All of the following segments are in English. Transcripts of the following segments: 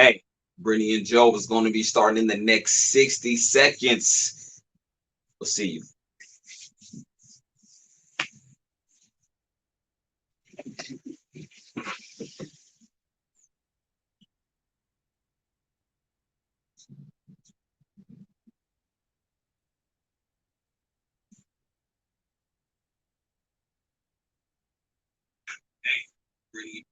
Hey, Brittany and Joe is going to be starting in the next 60 seconds. We'll see you. Hey, Brittany.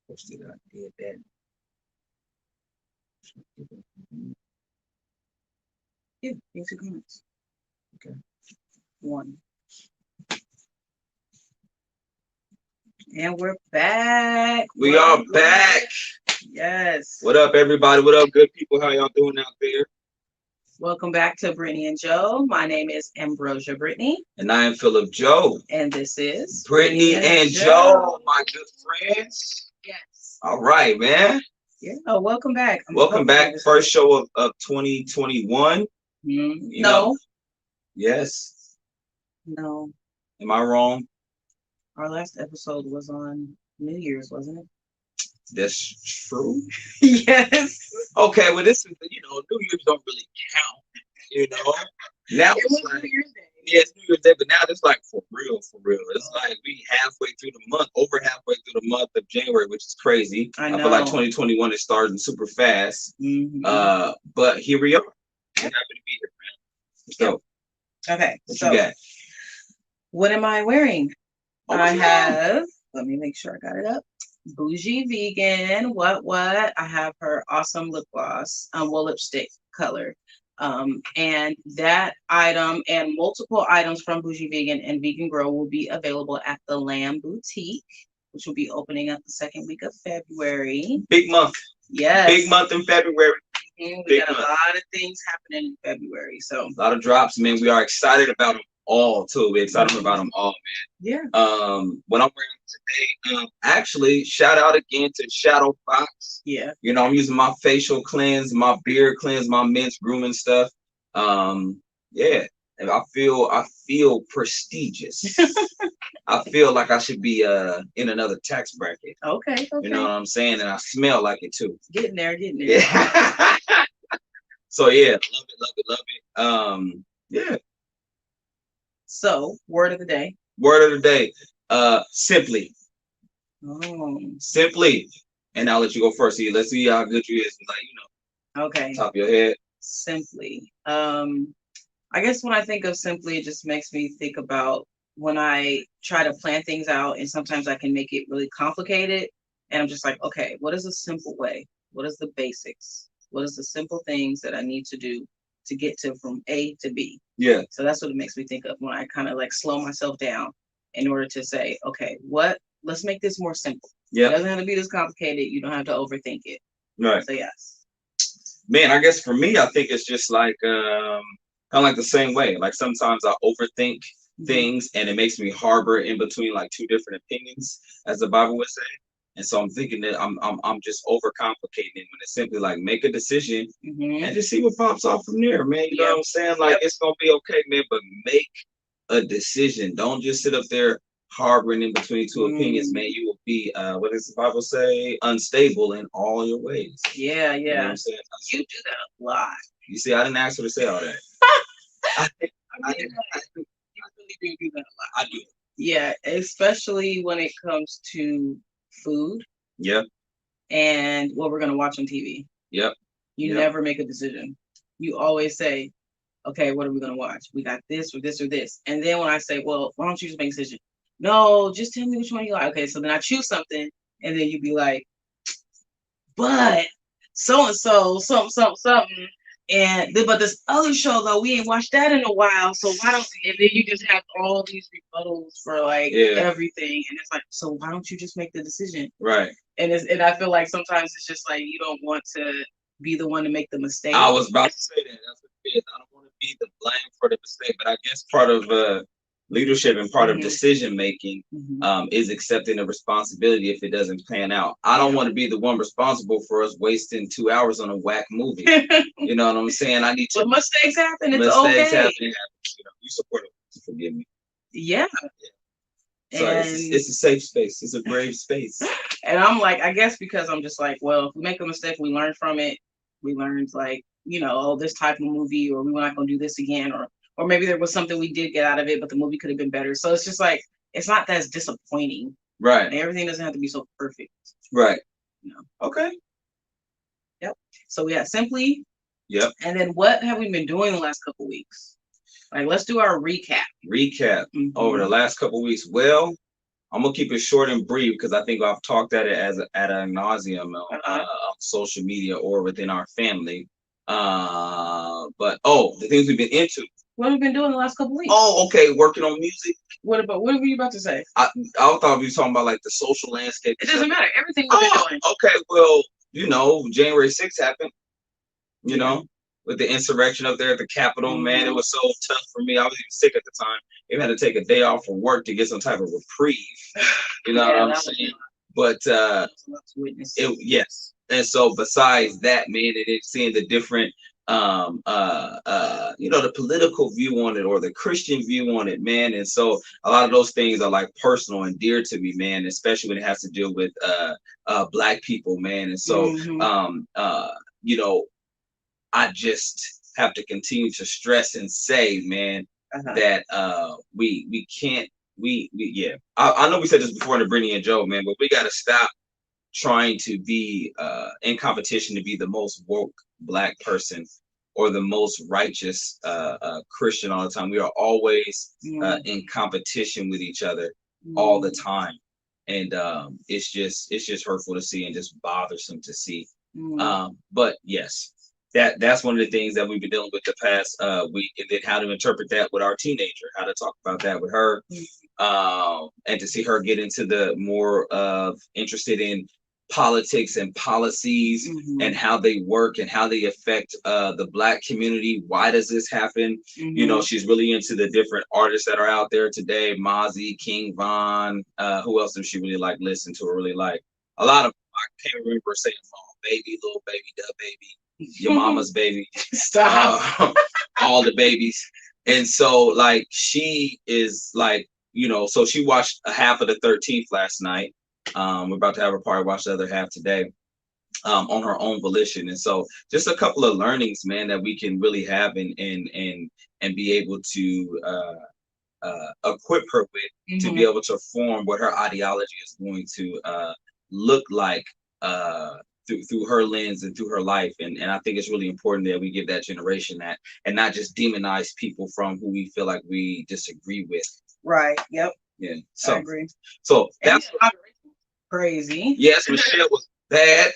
Posted I did that. Yeah, these are comments. Okay. One. And we're back. We are back. Yes. What up, everybody? What up, good people? How y'all doing out there? Welcome back to Britney and Joe. My name is Ambrosia Brittany. And I am Philip Joe. And this is Brittany and Joe, my good friends. Yes. All right, man. Yeah. Oh, welcome back. Welcome back. First show of 2021. No. Yes. No. Am I wrong? Our last episode was on New Year's, wasn't it? That's true. Yes. Okay, well, this is, New Year's don't really count, Now it was like, New Year's Day. Yeah, it's New Year's Day, but now it's like for real. It's like we halfway through the month, over halfway through the month of January, which is crazy. I feel like 2021 is starting super fast. Mm-hmm. But here we are. I'm happy to be here, man. Let's go. Okay. What you got? What am I wearing? I have, let me make sure I got it up. Bougie Vegan. What? I have her awesome lip gloss, lipstick color. And that item and multiple items from Bougie Vegan and Vegan Grow will be available at the Lamb Boutique, which will be opening up the second week of February. Big month. Yes. Big month in February. We got a lot of things happening in February. So a lot of drops, man. We are excited about them all too. We're excited about them all, man. Yeah. What I'm wearing today, actually, shout out again to Shadow Fox. Yeah. I'm using my facial cleanse, my beard cleanse, my men's grooming stuff. Yeah. And I feel prestigious. I feel like I should be in another tax bracket. Okay. You know what I'm saying? And I smell like it too. Getting there. Yeah. So yeah, love it. Yeah. So, word of the day. Simply. Oh. Simply. And I'll let you go first. Let's see how good you is. Okay. Top of your head. Simply. I guess when I think of simply, it just makes me think about when I try to plan things out, and sometimes I can make it really complicated. And I'm just like, okay, what is a simple way? What is the basics? What is the simple things that I need to do to get to from A to B? Yeah. So that's what it makes me think of when I kind of like slow myself down in order to say, okay, let's make this more simple. Yeah. It doesn't have to be this complicated. You don't have to overthink it. Right. So yes. Man, I guess for me, I think it's just like kind of like the same way. Like sometimes I overthink things and it makes me harbor in between like two different opinions, as the Bible would say. And so I'm thinking that I'm just overcomplicating it when it's simply like make a decision and just see what pops off from there, man. You know what I'm saying? Like it's gonna be okay, man, but make a decision. Don't just sit up there harboring in between two opinions, man. You will be what does the Bible say? Unstable in all your ways. Yeah. You know what I'm saying? You do that a lot. You see, I didn't ask her to say all that. I really do that a lot. I do. Yeah, especially when it comes to food. Yep. And what we're gonna watch on TV. Yep. You never make a decision. You always say, okay, what are we gonna watch? We got this or this or this. And then when I say, well, why don't you just make a decision? No, just tell me which one you like. Okay, so then I choose something, and then you'd be like, but so and so, something. But this other show though, we ain't watched that in a while. So why don't? And then you just have all these rebuttals for like everything, and it's like, so why don't you just make the decision? Right. And I feel like sometimes it's just like you don't want to be the one to make the mistake. I was about to say that. That's what it is. I don't want to be the blame for the mistake, but I guess part of leadership and part of decision making is accepting the responsibility if it doesn't pan out. I don't want to be the one responsible for us wasting 2 hours on a whack movie. You know what I'm saying? I need to. But mistakes happen. It's mistakes okay. happen. You know, you support it. Forgive me. Yeah. So it's a safe space. It's a brave space. And I'm like, I guess because I'm just like, well, if we make a mistake, we learn from it. We learned like, you know, oh, this type of movie, or we're not gonna do this again, or maybe there was something we did get out of it, but the movie could have been better. So it's just like it's not that disappointing. Right. And everything doesn't have to be so perfect. Right. You know. Okay. Yep. So we had Simply. Yep. And then what have we been doing the last couple weeks? Like, let's do our recap. Over the last couple weeks. Well, I'm gonna keep it short and brief because I think I've talked at it as ad nauseum on social media or within our family. But the things we've been into. What have we been doing the last couple weeks? Oh, okay, working on music. What were you about to say? I thought we were talking about like the social landscape. It doesn't matter. Everything we've been doing. Okay, well, you know, January 6th happened. You know, with the insurrection up there at the Capitol, man, it was so tough for me. I was even sick at the time. Even had to take a day off from work to get some type of reprieve. You know what I'm saying? But yes. And so besides that, man, and then seeing the different you know, the political view on it or the Christian view on it, man. And so a lot of those things are like personal and dear to me, man, especially when it has to deal with Black people, man. And so you know, I just have to continue to stress and say, man, that we can't I know we said this before in the Britney+Joe, man, but we got to stop trying to be in competition to be the most woke Black person or the most righteous Christian all the time. We are always in competition with each other all the time, and it's just hurtful to see and just bothersome to see. But yes, that's one of the things that we've been dealing with the past week, and then how to interpret that with our teenager, how to talk about that with her, and to see her get into the more of interested in politics and policies and how they work and how they affect the Black community. Why does this happen? You know, she's really into the different artists that are out there today. Mozzie, King Von, who else does she really like listen to or really like? A lot of, I can't remember saying mom, baby, little baby, the baby, your mama's baby. Stop. All the babies. And so like she is like, you know, so she watched a half of the 13th last night. We're about to have her party, watch the other half today, on her own volition. And so just a couple of learnings, man, that we can really have and be able to equip her with to be able to form what her ideology is going to look like through her lens and through her life. And I think it's really important that we give that generation that and not just demonize people from who we feel like we disagree with. Right. Yep. Yeah. So I agree. So that's crazy. Yes, Michelle was bad.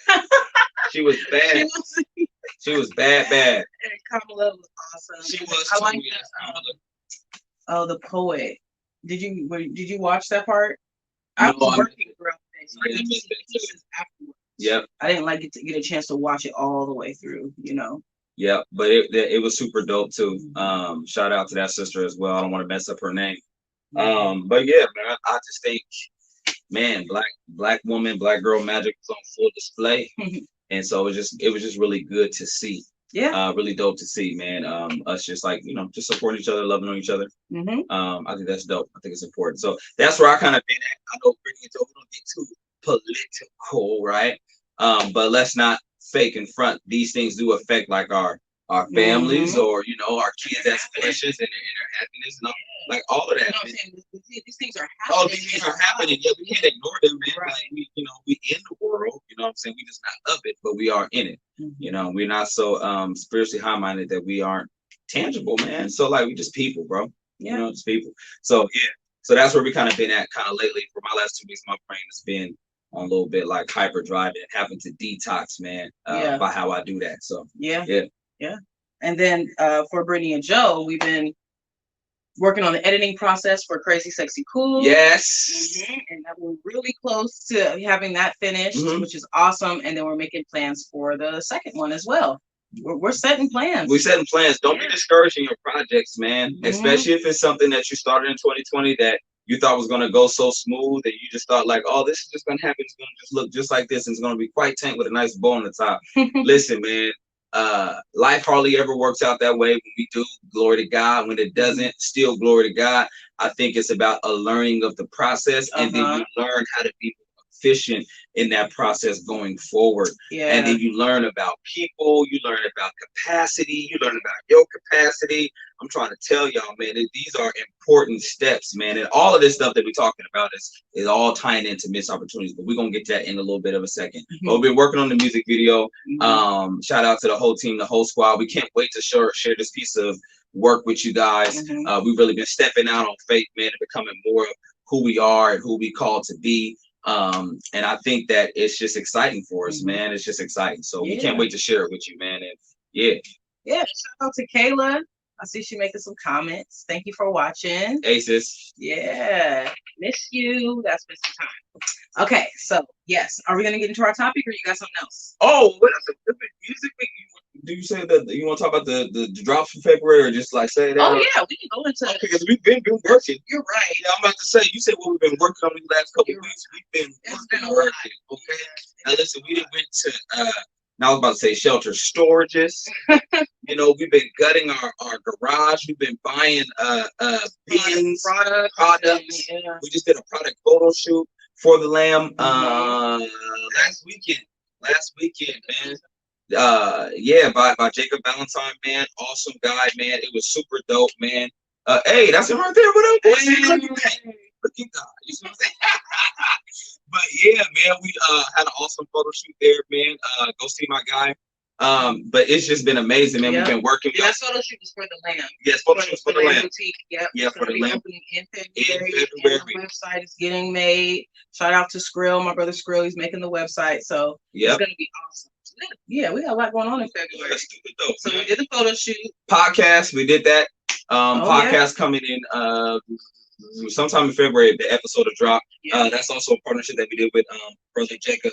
She was bad. She was bad. And Kamala was awesome. She was. I like that. Oh, the poet. Did you watch that part? No, I was working throughout the day, so I didn't see pieces afterwards. Yep. I didn't like it to get a chance to watch it all the way through, you know. Yep, but it was super dope too. Shout out to that sister as well. I don't want to mess up her name. But yeah, man, I just think, man, black woman, Black girl magic was on full display. And so it was just really good to see. Yeah. Really dope to see, man. Us just like, you know, just supporting each other, loving on each other. I think that's dope. I think it's important. So that's where I kind of been at. I know Britney+Joe, we don't get too political, right? But let's not fake and front. These things do affect like our families or, you know, our kids' aspirations and their happiness and all, like all of that. You know what I'm saying? These things are happening. Oh, these things are happening. Yeah, we can't ignore them, man. Right. Like we in the world, you know what I'm saying? We just not of it, but we are in it. You know, we're not so spiritually high-minded that we aren't tangible, man. So like we just people, bro. Yeah. You know, just people. So yeah. So that's where we kind of been at kind of lately. For my last 2 weeks, my brain has been on a little bit like hyperdrive and having to detox, man, by how I do that. So yeah. And then for Britney+Joe, we've been working on the editing process for Crazy Sexy Cool. Yes. And that we're really close to having that finished, which is awesome. And then we're making plans for the second one as well. We're setting plans. We're setting plans. Don't be discouraged in your projects, man. Especially if it's something that you started in 2020 that you thought was going to go so smooth that you just thought like, oh, this is just going to happen. It's going to just look just like this. And it's going to be quite tank with a nice bow on the top. Listen, man, life hardly ever works out that way. When we do, glory to God. When it doesn't, still glory to God. I think it's about a learning of the process, and then you learn how to be efficient in that process going forward. And then you learn about people, you learn about capacity, you learn about your capacity. I'm trying to tell y'all, man, that these are important steps, man. And all of this stuff that we're talking about is all tying into missed opportunities. But we're gonna get to that in a little bit of a second. But we've been working on the music video. Shout out to the whole team, the whole squad. We can't wait to share this piece of work with you guys. We've really been stepping out on faith, man, and becoming more of who we are and who we called to be. And I think that it's just exciting for us, man. It's just exciting. So we can't wait to share it with you, man. And shout out to Kayla. I see she making some comments. Thank you for watching. Aces. Yeah. Miss you. That's been some time. Okay, so yes. Are we gonna get into our topic or you got something else? Oh, what is the music? Do you say that you want to talk about the drops for February, or just like say that? Oh yeah, we can go into it because we've been working. You're right. Yeah, I'm about to say. You said what we've been working on these last couple of weeks. We've been working. Okay. Now listen, we didn't went to. Now I was about to say shelter storages. You know, we've been gutting our garage. We've been buying bins, products. Yeah. We just did a product photo shoot for the Lamb last weekend, man. By Jacob Valentine, man. Awesome guy, man. It was super dope, man. Hey, that's him right there. What up, boy? Look at that. Look at God. You see what I'm saying? But yeah, man, we had an awesome photo shoot there, man. Go see my guy. But it's just been amazing, man. We've been working. That photo shoot was for the Lamb. Yes, photo shoot was for the Lamb. Boutique. Yep. Yeah, for the Lamb. In February. The website is getting made. Shout out to Skrill, my brother Skrill. He's making the website, so it's gonna be awesome. Yeah, we got a lot going on in February. That's stupid dope. So we did the photo shoot. Podcast, we did that. Podcast coming in sometime in February. The episode will drop. That's also a partnership that we did with brother Jacob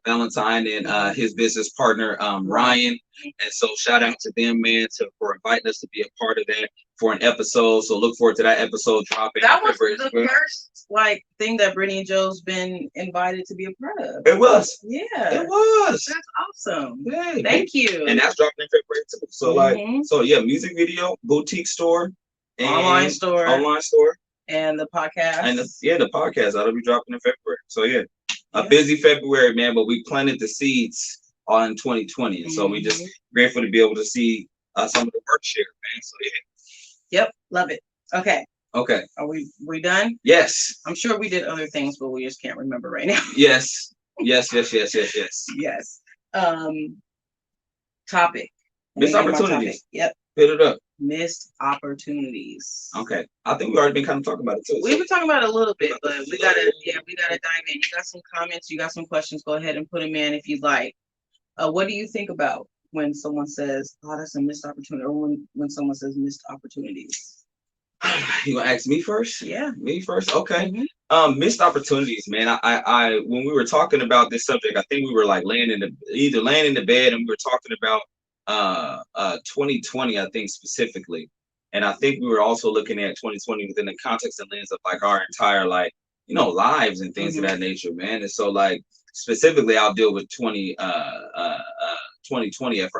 Valentine and his business partner Ryan. And so shout out to them, man, for inviting us to be a part of that for an episode. So look forward to that episode dropping. That was the first thing that Britney+Joe's been invited to be a part of. It was. Yeah. It was. That's awesome. Hey, thank you. And that's dropping in February too. So so yeah, music video, boutique store, and online store, and the podcast. And the podcast that'll be dropping in February. So a busy February, man. But we planted the seeds on 2020, and so we just grateful to be able to see some of the work share, man. So Yep, love it. Okay. Are we done? Yes. I'm sure we did other things, but we just can't remember right now. Yes. Yes. Topic. Missed opportunities. Yep. Hit it up. Missed opportunities. Okay. I think we already been kind of talking about it too. We've been talking about it a little bit, but we gotta dive in. You got some comments, you got some questions, go ahead and put them in if you'd like. What do you think about when someone says, oh, that's a missed opportunity, or when someone says missed opportunities? You gonna ask me first? Yeah. Me first? Okay. Missed opportunities, man. I when we were talking about this subject, I think we were like laying in the bed and we were talking about 2020, I think specifically. And I think we were also looking at 2020 within the context and lens of like our entire lives and things of that nature, man. And so like specifically I'll deal with 2020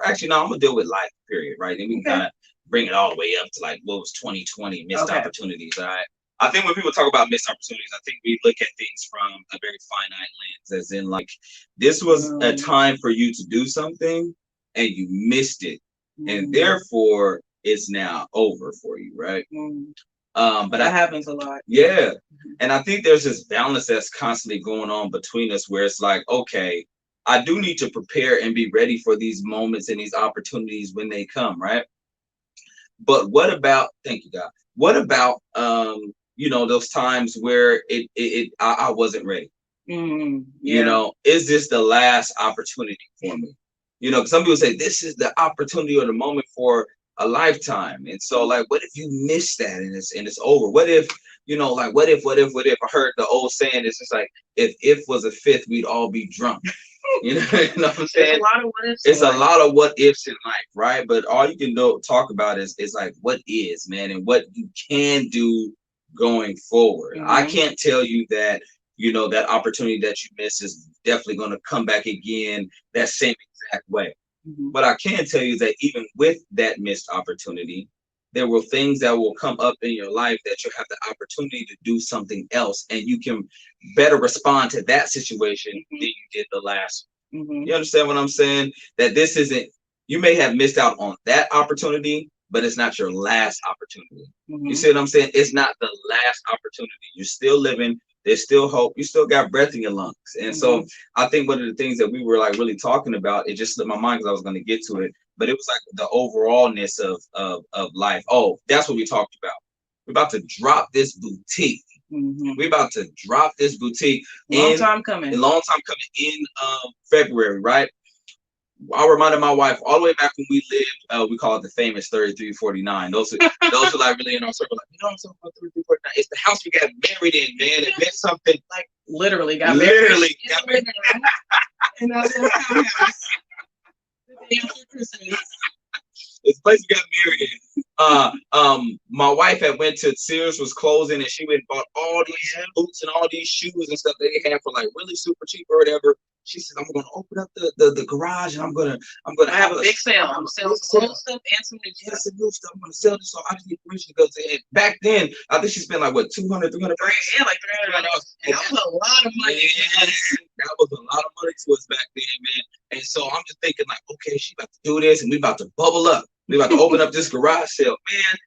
actually no, I'm gonna deal with life period, right? And we can kind of bring it all the way up to like what was 2020 missed opportunities. All right. I think when people talk about missed opportunities, I think we look at things from a very finite lens, as in like this was a time for you to do something and you missed it, and therefore it's now over for you, right? But that happens a lot. Yeah. And I think there's this balance that's constantly going on between us where it's like, okay, I do need to prepare and be ready for these moments and these opportunities when they come, right? But what about, thank you, God. What about, those times where I wasn't ready? You know, is this the last opportunity for me? You know, some people say this is the opportunity or the moment for a lifetime. And so like what if you miss that and it's over? What if, you know, like what if I heard the old saying, it's just like if was a fifth, we'd all be drunk. You know, you know what I'm There's a saying? lot of what ifs in It's a life. lot of what ifs in life, right? But all you can do talk about is like what is, man, and what you can do going forward. I Hmm. can't tell you that, you know, that opportunity that you missed is definitely going to come back again that same exact way. Hmm. But I can tell you that even with that missed opportunity, there will things that will come up in your life that you have the opportunity to do something else, and you can better respond to that situation than you did the last. Hmm. You understand what I'm saying? That this isn't, you may have missed out on that opportunity, but it's not your last opportunity. You Hmm. see what I'm saying? It's not the last opportunity. You're still living. There's still hope. You still got breath in your lungs. And Hmm. so I think one of the things that we were like really talking about, it just slipped my mind because I was going to get to it, but it was like the overallness of life. Oh, that's what we talked about. We're about to drop this boutique. Hmm. We're about to drop this boutique Long in time a coming. long time coming in February, right? I reminded my wife all the way back when we lived, we call it the famous 3349. Those are like really in our circle, like, you know what I'm talking about 3349? It's the house we got married in, man. It meant something. Like literally got married Literally in got the living room in our little townhouse the day after Christmas. It's the place we got married in. My wife had went to Sears was closing, and she went and bought all these boots and all these shoes and stuff that they had for like really super cheap or whatever. She said, "I'm gonna open up the garage and I'm gonna I have have a a big sale. I'm selling some old stuff and some new stuff. some new stuff. I'm gonna sell this, so I just need permission to go to it." Back then, I think she spent like what 200, 300 Yeah, like $300. And that was a lot of money. Man, that was a lot of money to us back then, man. And so I'm just thinking like, okay, she about to do this, and we about to bubble up. We about to open up this garage sale, man.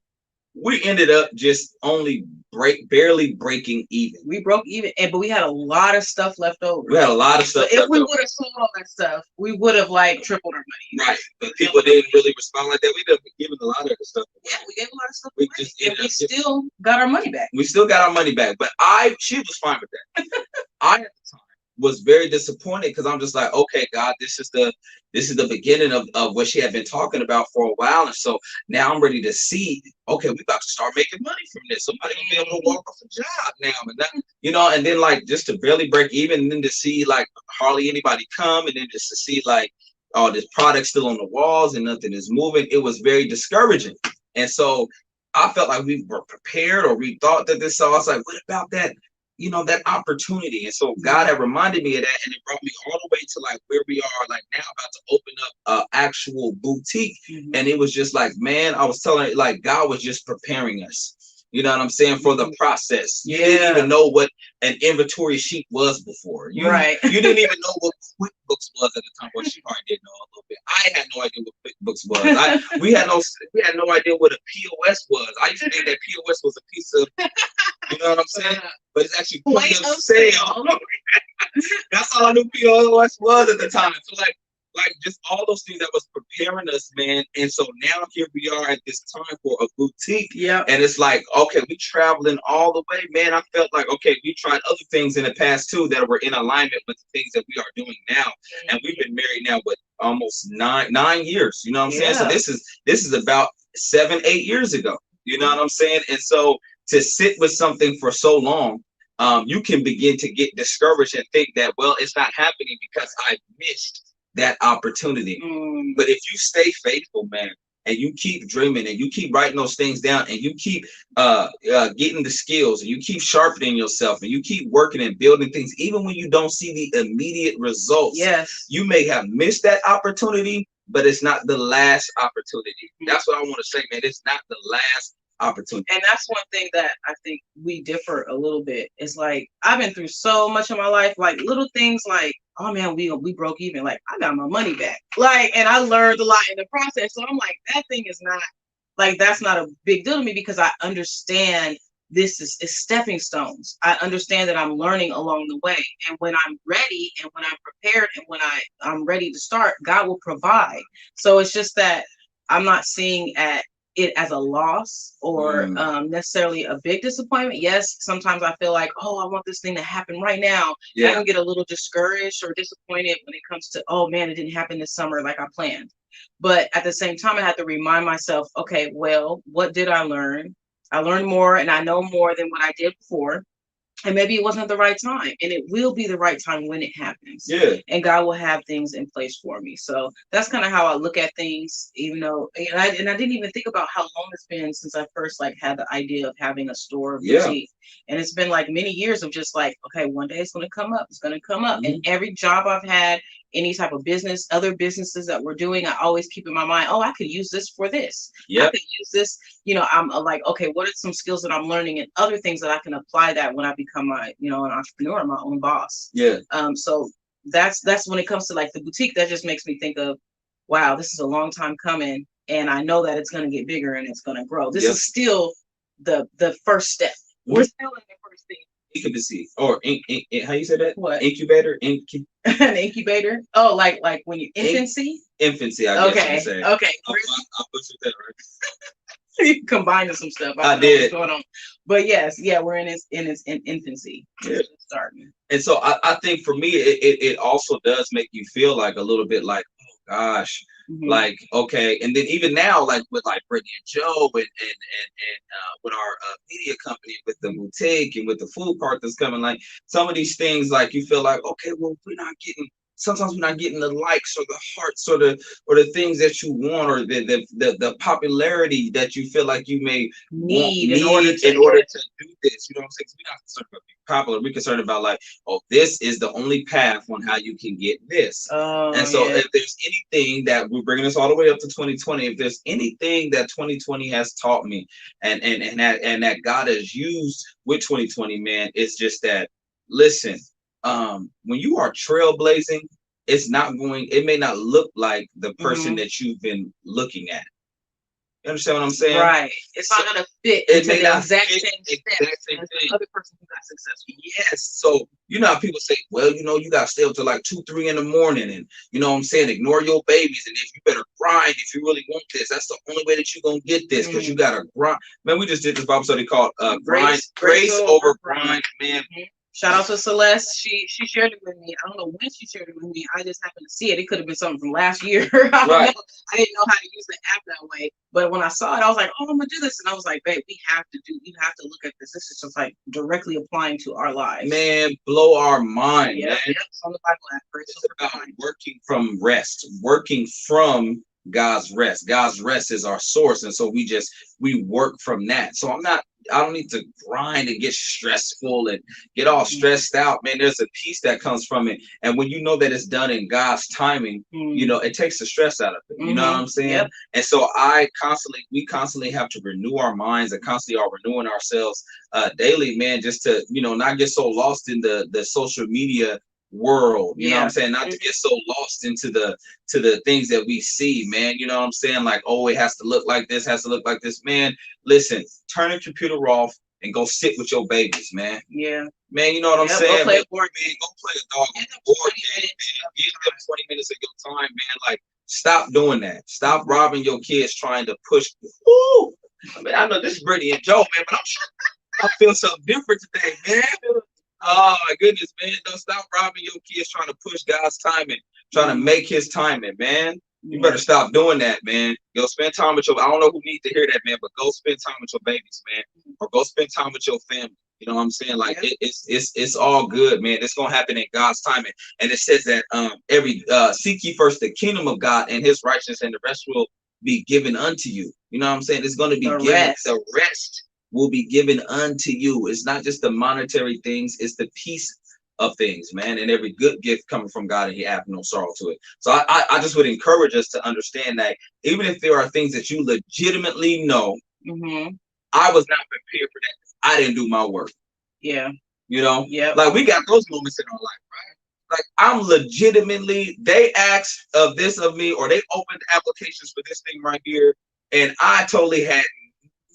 We ended up just only barely breaking even. We broke even, but we had a lot of stuff left over. We had a lot of So stuff if left we over. would have sold all that stuff, we would have like tripled our money. Right, but people didn't really respond like that. We ended up giving a lot of the stuff away. Yeah, we gave a lot of stuff We away, just and ended we up still got our money back. we still got our money back, but she was fine with that. I at the time was very disappointed because I'm just like, okay, God, this is the beginning of what she had been talking about for a while. And so now I'm ready to see, okay, we about to start making money from this. Somebody gonna be able to walk off a job now. And that, you know, and then like just to barely break even, and then to see like hardly anybody come, and then just to see like all this product still on the walls and nothing is moving. It was very discouraging. And so I felt like we were prepared or we thought that this. So I was like, what about that? You know, that opportunity. And so God had reminded me of that, and it brought me all the way to like where we are like now, about to open up a actual boutique. Mhm. And it was just like, man, I was telling it like God was just preparing us. You know what I'm saying? For the process. You didn't even know what an inventory sheet was before. Right. You didn't even know what QuickBooks was at the time. Well, she probably did know a little bit. I had no idea what QuickBooks was. We had no idea what a POS was. I used to think that POS was a piece of, you know what I'm saying? But it's actually point of sale. That's all I knew POS was at the time. So like just all those things that was preparing us, man. And so now here we are at this time for a boutique. Yeah. And it's like, okay, we traveling all the way, man. I felt like, okay, we tried other things in the past too that were in alignment with the things that we are doing now. And we've been married now with almost nine years. You know what I'm saying? So this is about 7-8 years ago. You know what I'm saying? And so to sit with something for so long, you can begin to get discouraged and think that, well, it's not happening because I missed that opportunity. But if you stay faithful, man, and you keep dreaming and you keep writing those things down and you keep getting the skills and you keep sharpening yourself and you keep working and building things, even when you don't see the immediate results, you may have missed that opportunity, but it's not the last opportunity. That's what I want to say, man. It's not the last opportunity. And that's one thing that I think we differ a little bit. It's like I've been through so much of my life, like little things like, oh man, we broke even. Like I got my money back. Like, and I learned a lot in the process. So I'm like, that thing is not like that's not a big deal to me because I understand this is stepping stones. I understand that I'm learning along the way. And when I'm ready and when I'm prepared and when I'm ready to start, God will provide. So it's just that I'm not seeing it as a loss or necessarily a big disappointment. Yes, sometimes I feel like, oh, I want this thing to happen right now. I can get a little discouraged or disappointed when it comes to, oh man, it didn't happen this summer like I planned. But at the same time, I have to remind myself, okay, well, what did I learn? I learned more and I know more than what I did before. And maybe it wasn't the right time, and it will be the right time when it happens. Yeah. And God will have things in place for me. So that's kind of how I look at things, even though, and I didn't even think about how long it's been since I first like had the idea of having a store boutique. And it's been like many years of just like, okay, one day it's going to come up. It's going to come up. And every job I've had, any type of business, other businesses that we're doing, I always keep in my mind, oh, I could use this for this. I could use this. You know, I'm like, okay, what are some skills that I'm learning and other things that I can apply that when I become my, you know, an entrepreneur, my own boss. So that's when it comes to like the boutique, that just makes me think of, wow, this is a long time coming, and I know that it's going to get bigger and it's going to grow. This is still the first step. We're still in the first thing. Incubacy or how you say that? What? Incubator? An incubator? Oh, like when you infancy? Infancy, I guess you could say. Okay. I butchered that, right? You combining some stuff. I did. What's going on. But yes, we're in its infancy. Starting. And so I think for me, it also does make you feel like a little bit like, oh gosh, like, okay. And then even now, like with like Britney+Joe and with our media company, with the boutique and with the food part that's coming, like some of these things, like you feel like, okay, well, sometimes we're not getting the likes or the hearts or the things that you want, or the popularity that you feel like you may need in order to do this. You know what I'm saying? We're not concerned about being popular. We're concerned about like, oh, this is the only path on how you can get this. And so if there's anything that we're bringing us all the way up to 2020, if there's anything that 2020 has taught me and that God has used with 2020, man, it's just that, listen, when you are trailblazing, it may not look like the person that you've been looking at. You understand what I'm saying? Right. It's not going to fit into the exact same thing. Other person who got successful. Yes. So, you know how people say, well, you know, you got to stay up till like 2, 3 in the morning, and you know what I'm saying, ignore your babies, and if you better grind if you really want this. That's the only way that you're going to get this, because you got to grind. Man, we just did this Bible study called Grace Over Grind, man. Shout out to Celeste. She shared it with me. I don't know when she shared it with me. I just happened to see it. It could have been something from last year. I didn't know how to use the app that way. But when I saw it, I was like, oh, I'm gonna do this. And I was like, babe, you have to look at this. This is just like directly applying to our lives. Man, blow our mind. Yeah, it's on the Bible app. It's about working from rest, working from God's rest. God's rest is our source. And so we work from that. So I don't need to grind and get stressful and get all stressed out, man. There's a peace that comes from it. And when you know that it's done in God's timing, you know, it takes the stress out of it. You know what I'm saying? And so we constantly have to renew our minds and constantly are renewing ourselves daily, man, just to, you know, not get so lost in the social media world, you know what I'm saying, not to get so lost into the things that we see, man. You know what I'm saying, like, oh, it has to look like this, man. Listen, turn the computer off and go sit with your babies, man. Man, you know what I'm saying? Go play a board game. Go play a dog board game, man. Give them 20 minutes of your time, man. Like, stop doing that. Stop robbing your kids trying to push. Woo! I mean, I know this is Britney+Joe, man, but I feel so different today, man. Oh my goodness, man. Don't stop robbing your kids trying to push God's timing, trying to make his timing, man. You better stop doing that, man. Go spend time with I don't know who needs to hear that, man, but go spend time with your babies, man. Or go spend time with your family. You know what I'm saying? Like, it's all good, man. It's gonna happen in God's timing. And it says that seek ye first the kingdom of God and his righteousness, and the rest will be given unto you. You know what I'm saying? It's gonna be given. The rest will be given unto you. It's not just the monetary things, it's the peace of things, man. And every good gift coming from God, and he hath no sorrow to it. So I just would encourage us to understand that even if there are things that you legitimately know, I was not prepared for that. I didn't do my work. You know, like we got those moments in our life, right? Like, I'm legitimately, they asked of this of me, or they opened applications for this thing right here, and I totally had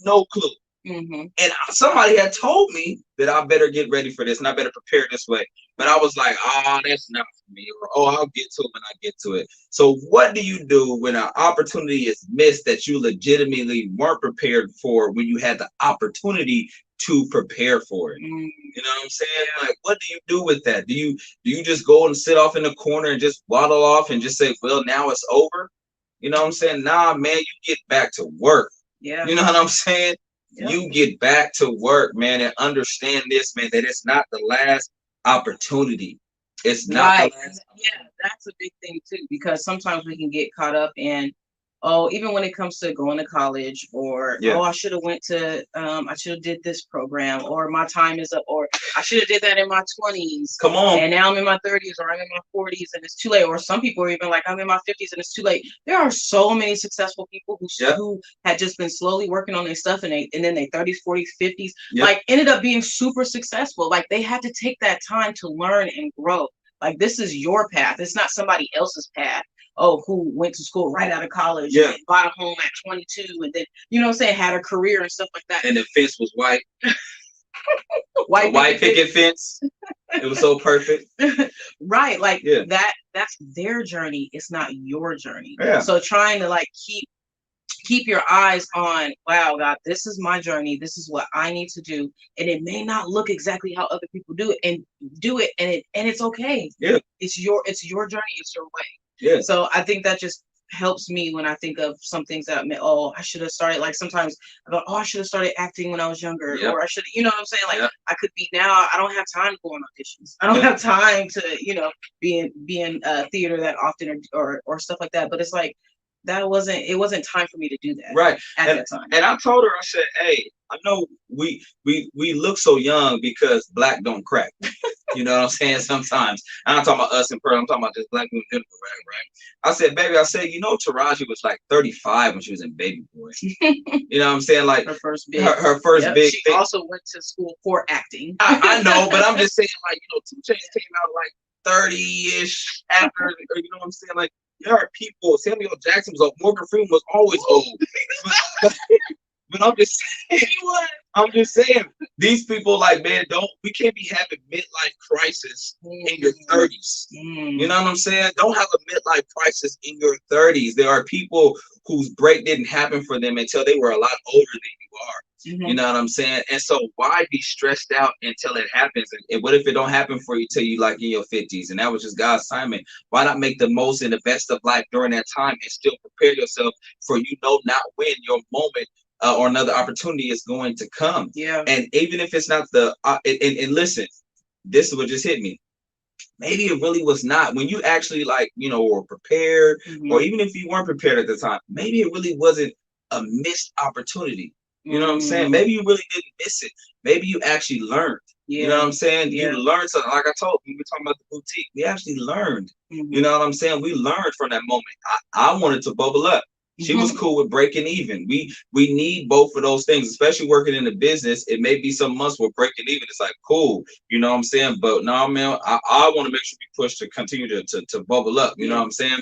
no clue. Mm-hmm. And somebody had told me that I better get ready for this and I better prepare this way. But I was like, oh, that's not for me. Or, oh, I'll get to it when I get to it. So what do you do when an opportunity is missed that you legitimately weren't prepared for when you had the opportunity to prepare for it? Mm. You know what I'm saying? Like, what do you do with that? Do you just go and sit off in the corner and just waddle off and just say, well, now it's over? You know what I'm saying? Nah, man, you get back to work. Yeah. You know what I'm saying? Yep. You get back to work, man, and understand this, man, that it's not the last opportunity. It's not Right. the last. Yeah, that's a big thing too, because sometimes we can get caught up in, oh, even when it comes to going to college, or Yeah. oh, I should have did this program, or my time is up, or I should have did that in my 20s. Come on. And now I'm in my 30s, or I'm in my 40s and it's too late. Or some people are even like, I'm in my 50s and it's too late. There are so many successful people who had just been slowly working on their stuff, and then they 30s, 40s, 50s, like ended up being super successful. Like they had to take that time to learn and grow. Like this is your path. It's not somebody else's path. Oh, who went to school right out of college and bought a home at 22, and then, you know what I'm saying, had a career and stuff like that. And the fence was white. white picket fence. It was so perfect. Right. Like that's their journey. It's not your journey. Yeah. So trying to like keep your eyes on, wow, God, this is my journey. This is what I need to do. And it may not look exactly how other people do it, and it's okay. Yeah. It's your journey. It's your way. Yeah. So I think that just helps me when I think of some things that I should have started. Like sometimes I go, oh, I should have started acting when I was younger, or I should, you know what I'm saying? Like I could be now. I don't have time to go on auditions. I don't have time to, be in theater that often, or stuff like that. But it's like, it wasn't time for me to do that at that time. And I told her, I said, hey, I know we look so young because black don't crack. You know what I'm saying? Sometimes. I'm not talking about us in person, I'm talking about just black people in general, right? I said, baby, Taraji was like 35 when she was in Baby Boy. You know what I'm saying? Like her first big big she thing. Also went to school for acting. I know, but I'm just saying, like, 2 Chainz came out like 30-ish after, you know what I'm saying? Like, there are people. Samuel Jackson was old. Morgan Freeman was always old. But I'm just saying, these people, like, man, we can't be having midlife crisis in your 30s. You know what I'm saying? Don't have a midlife crisis in your 30s. There are people whose break didn't happen for them until they were a lot older than you are. You know what I'm saying? And so why be stressed out until it happens? And what if it don't happen for you till you like in your 50s? And that was just God's timing. Why not make the most and the best of life during that time and still prepare yourself for not when your moment or another opportunity is going to come. Yeah. And even if it's not and listen, this is what just hit me. Maybe it really was not when you actually were prepared, or even if you weren't prepared at the time, maybe it really wasn't a missed opportunity. You know what I'm saying? Maybe you really didn't miss it. Maybe you actually learned. You know what I'm saying? You learned something. Like I told you, we were talking about the boutique. We actually learned. You know what I'm saying? We learned from that moment. I wanted to bubble up. She was cool with breaking even. We need both of those things, especially working in the business. It may be some months we're breaking even. It's like, cool, you know what I'm saying? But no, man, I want to make sure we push to continue to bubble up. You know what I'm saying?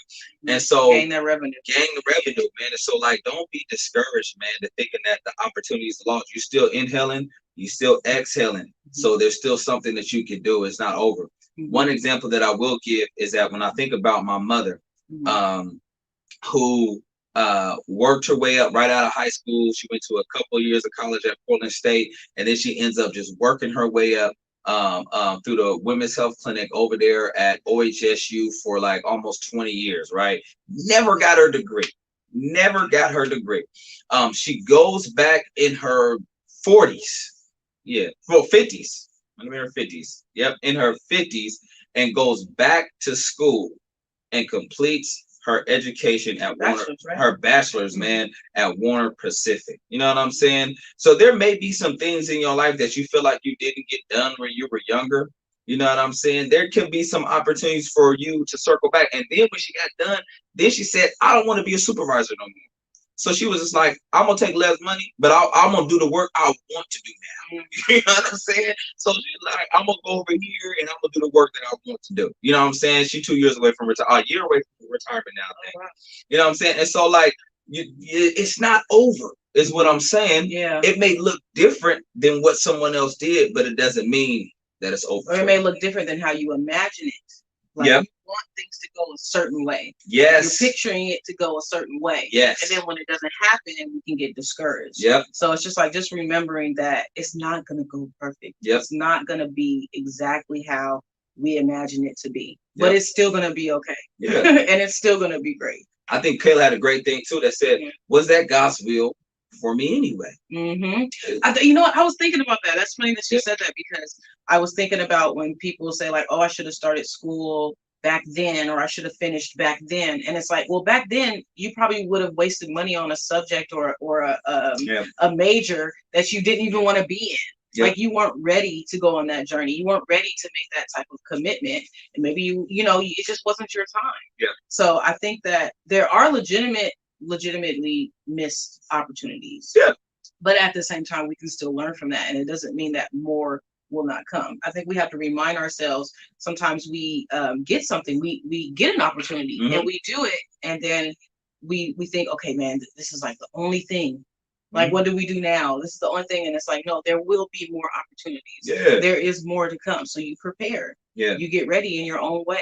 And so gain the revenue, man. And so, like, don't be discouraged, man, to thinking that the opportunity is lost. You're still inhaling, you still exhaling. So there's still something that you can do. It's not over. One example that I will give is that when I think about my mother, who worked her way up right out of high school. She went to a couple of years of college at Portland State, and then she ends up just working her way up through the Women's Health Clinic over there at OHSU for like almost 20 years, right? Never got her degree. She goes back in her 40s. Yeah, well, 50s. In her 50s. Yep, in her 50s, and goes back to school and completes her education at her bachelor's, man, at Warner Pacific. You know what I'm saying? So there may be some things in your life that you feel like you didn't get done when you were younger. You know what I'm saying? There could be some opportunities for you to circle back. And then when she got done, then she said, I don't want to be a supervisor no more. So she was just like, I'm going to take less money, but I'm going to do the work I want to do now. You know what I'm saying? So she's like, I'm going to go over here and I'm going to do the work that I want to do. You know what I'm saying? She's 2 years away from a year away from retirement now. You know what I'm saying? And so, like, it's not over, is what I'm saying. Yeah. It may look different than what someone else did, but it doesn't mean that it's over. Or it may look different than how you imagine it. Like Yeah. you want things to go a certain way. Yes. You're picturing it to go a certain way. Yes. And then when it doesn't happen, we can get discouraged. Yep. So it's just like just remembering that it's not gonna go perfect. Yep. It's not gonna be exactly how we imagine it to be. Yep. But it's still gonna be okay. Yeah. And it's still gonna be great. I think Kayla had a great thing too that said, was that God's will for me anyway? You know what? I was thinking about that. That's funny that you said that, because I was thinking about when people say like, oh, I should have started school back then, or I should have finished back then. And it's like, well, back then you probably would have wasted money on a subject or a major that you didn't even want to be in. Yep. Like you weren't ready to go on that journey. You weren't ready to make that type of commitment. And maybe it just wasn't your time. Yeah. So I think that there are legitimately missed opportunities. Yeah. But at the same time, we can still learn from that. And it doesn't mean that more will not come. I think we have to remind ourselves, sometimes we get something, we get an opportunity and we do it. And then we think, okay, man, this is like the only thing. Like, what do we do now? This is the only thing. And it's like, no, there will be more opportunities. Yeah. There is more to come. So you prepare. Yeah. You get ready in your own way.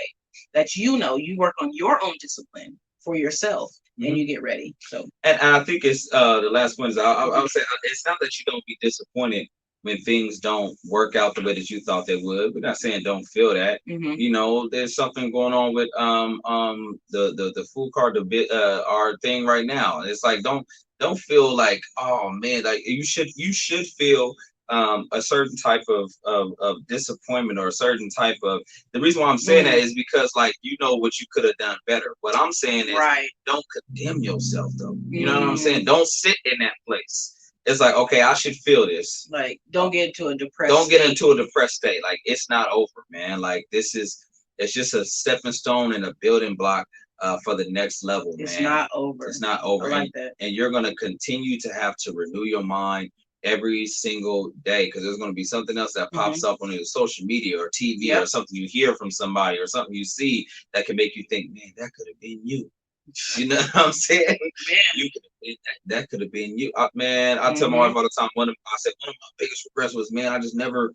That you work on your own discipline for yourself, and you get ready. So, and I think it's the last one is I would say it's not that you don't be disappointed when things don't work out the way that you thought they would. We're not saying don't feel that. You know, there's something going on with the food card our thing right now. It's like don't feel like, oh man, like you should feel a certain type of disappointment, or a certain type of, the reason why I'm saying that is because like you know what you could have done better. What I'm saying is don't condemn yourself though. You know what I'm saying? Don't sit in that place. It's like, okay, I should feel this. Like, don't get into a depressed state. Like, it's not over, man. Like, it's just a stepping stone and a building block for the next level, man. It's not over. It's not over. I like that. And you're going to continue to have to renew your mind every single day, because there's going to be something else that pops up on your social media or TV or something you hear from somebody or something you see that can make you think, man, that could have been you. You know what I'm saying? Man. That could have been you. Man, I tell my wife all the time, one of my biggest regrets was, man, I just never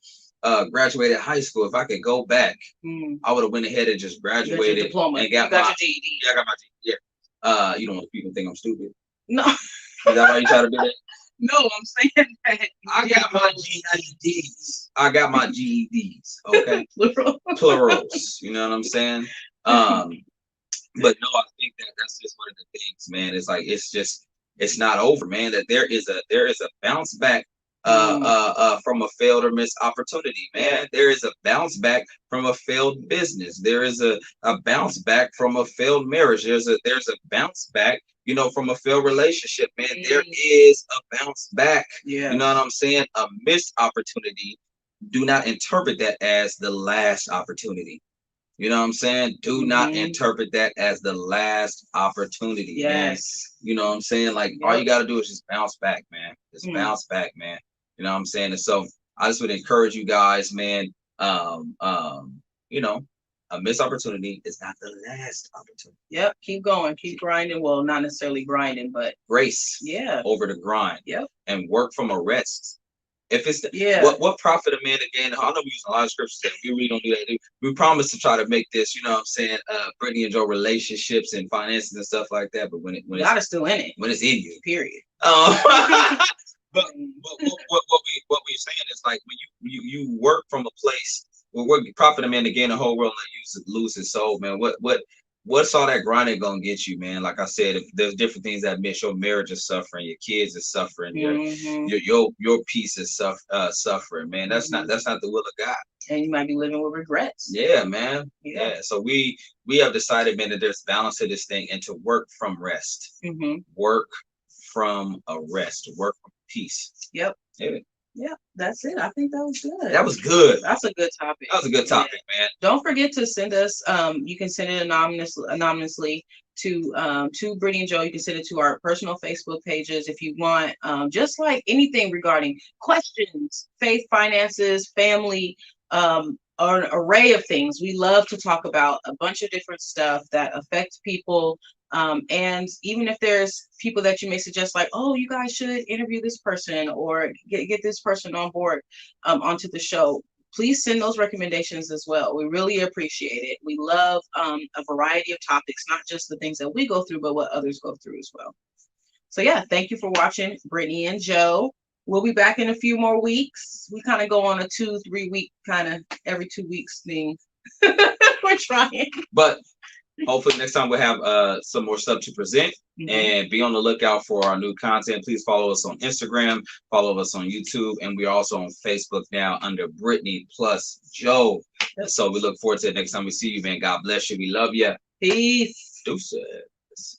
graduated high school. If I could go back, I would have went ahead and just graduated diploma. And got your GED. Yeah, I got my GED. Yeah. You don't want people think I'm stupid. No. Is that why you try to do that? No, I'm saying that I got my GEDs. I got my GEDs. Okay. Plurals. You know what I'm saying? But no, I think that's just one of the things, man. It's like it's not over, man. That there is a bounce back from a failed or missed opportunity, man. There is a bounce back from a failed business. There is a bounce back from a failed marriage. There's a bounce back, from a failed relationship, man. There is a bounce back. Yeah. You know what I'm saying? A missed opportunity. Do not interpret that as the last opportunity. You know what I'm saying? Do not interpret that as the last opportunity. Yes. Man. You know what I'm saying? Like, all you got to do is just bounce back, man. Just bounce back, man. You know what I'm saying? And so I just would encourage you guys, man. A missed opportunity is not the last opportunity. Yep. Keep going. Keep grinding. Well, not necessarily grinding, but grace. Yeah. Over the grind. Yep. And work from a rest. If it's what profit a man to gain? I know we use a lot of scriptures that we really don't do that. We promise to try to make this, Britney and Joe relationships and finances and stuff like that. But when God is still in it. When it's in you, period. But what we're saying is, like, when you work from a place where profit a man to gain the whole world and lose his soul, man. What's all that grinding gonna get you, man? Like I said, if there's different things that miss, your marriage is suffering, your kids is suffering, your peace is suffering, man. That's not the will of God. And you might be living with regrets. Yeah, man. Yeah. So we have decided, man, that there's balance to this thing and to work from rest. Work from a rest. Work from peace. Yep. Yeah. Yeah, that's it. I think that was good. That was good. That's a good topic. That was a good topic, man. Don't forget to send us. You can send it anonymously to Britney and Joe. You can send it to our personal Facebook pages if you want. Just like anything regarding questions, faith, finances, family, an array of things. We love to talk about a bunch of different stuff that affect people. And even if there's people that you may suggest, like, oh, you guys should interview this person or get this person on board onto the show, please send those recommendations as well. We really appreciate it. We love a variety of topics, not just the things that we go through, but what others go through as well. So yeah, thank you for watching Brittany and Joe. We'll be back in a few more weeks. We kind of go on a 2-3 week kind of every 2 weeks thing. We're trying. But hopefully next time we'll have some more stuff to present. And be on the lookout for our new content. Please follow us on Instagram, follow us on YouTube, and we're also on Facebook now under Britney+Joe. Yep. So we look forward to it next time we see you, man. God bless you. We love you. Peace. Deuces.